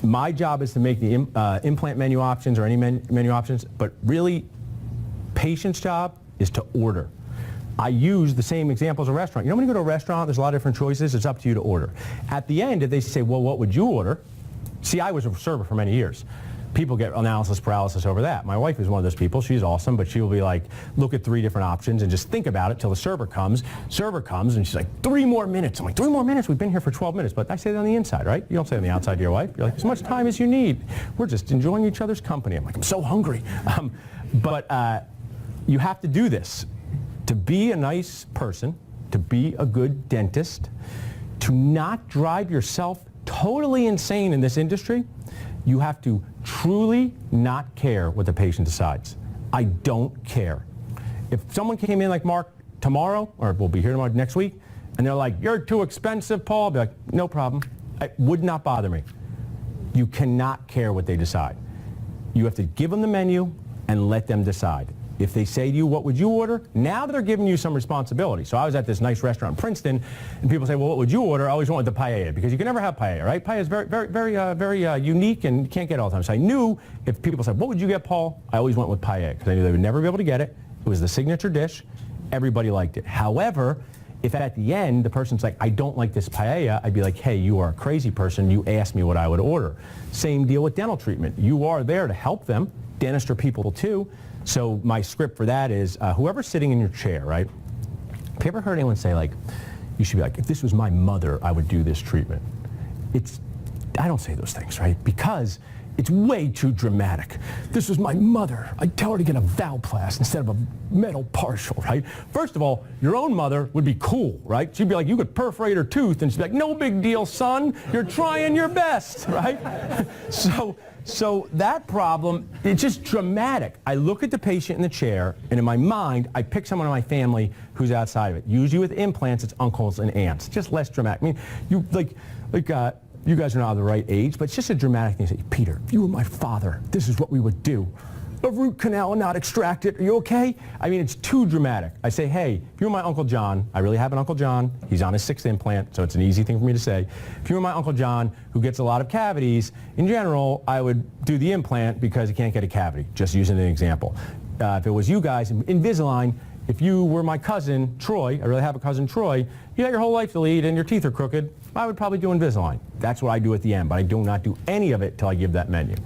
My job is to make the implant menu options or any menu options, but really, patient's job is to order. I use the same example as a restaurant. You know, when you go to a restaurant, there's a lot of different choices. It's up to you to order. At the end, if they say, well, what would you order? See, I was a server for many years. People get analysis paralysis over that. My wife is one of those people. She's awesome, but she will be like, look at 3 different options and just think about it till the server comes. Server comes, and she's like, 3 more minutes. I'm like, 3 more minutes? We've been here for 12 minutes. But I say that on the inside, right? You don't say it on the outside to your wife. You're like, as much time as you need. We're just enjoying each other's company. I'm like, I'm so hungry. But you have to do this. To be a nice person, to be a good dentist, to not drive yourself totally insane in this industry, you have to truly not care what the patient decides. I don't care. If someone came in like Mark tomorrow, or we'll be here tomorrow next week, and they're like, you're too expensive, Paul, I'll be like, no problem. It would not bother me. You cannot care what they decide. You have to give them the menu and let them decide. If they say to you, what would you order? Now they're giving you some responsibility. So I was at this nice restaurant in Princeton, and people say, well, what would you order? I always went with the paella, because you can never have paella, right? Paella is very unique, and you can't get it all the time. So I knew if people said, what would you get, Paul? I always went with paella, because I knew they would never be able to get it. It was the signature dish. Everybody liked it. However, if at the end the person's like, I don't like this paella, I'd be like, hey, you are a crazy person. You asked me what I would order. Same deal with dental treatment. You are there to help them. Dentists are people too. So my script for that is whoever's sitting in your chair, right? Have you ever heard anyone say, like, you should be like, if this was my mother, I would do this treatment? I don't say those things, right? Because it's way too dramatic. This was my mother. I'd tell her to get a Valplast instead of a metal partial, right? First of all, your own mother would be cool, right? She'd be like, you could perforate her tooth, and she'd be like, no big deal, son. You're trying your best, right? So that problem, it's just dramatic. I look at the patient in the chair, and in my mind, I pick someone in my family who's outside of it. Usually with implants, it's uncles and aunts. Just less dramatic. I mean, you guys are not the right age, but it's just a dramatic thing. Say, Peter, if you were my father, this is what we would do. A root canal and not extract it. Are you okay? I mean, it's too dramatic. I say, hey, if you were my Uncle John, I really have an Uncle John. He's on his 6th implant, so it's an easy thing for me to say. If you were my Uncle John, who gets a lot of cavities, in general, I would do the implant because he can't get a cavity, just using an example. If it was you guys, Invisalign, if you were my cousin, Troy, I really have a cousin, Troy, you got your whole life to lead and your teeth are crooked, I would probably do Invisalign. That's what I do at the end, but I do not do any of it till I give that menu.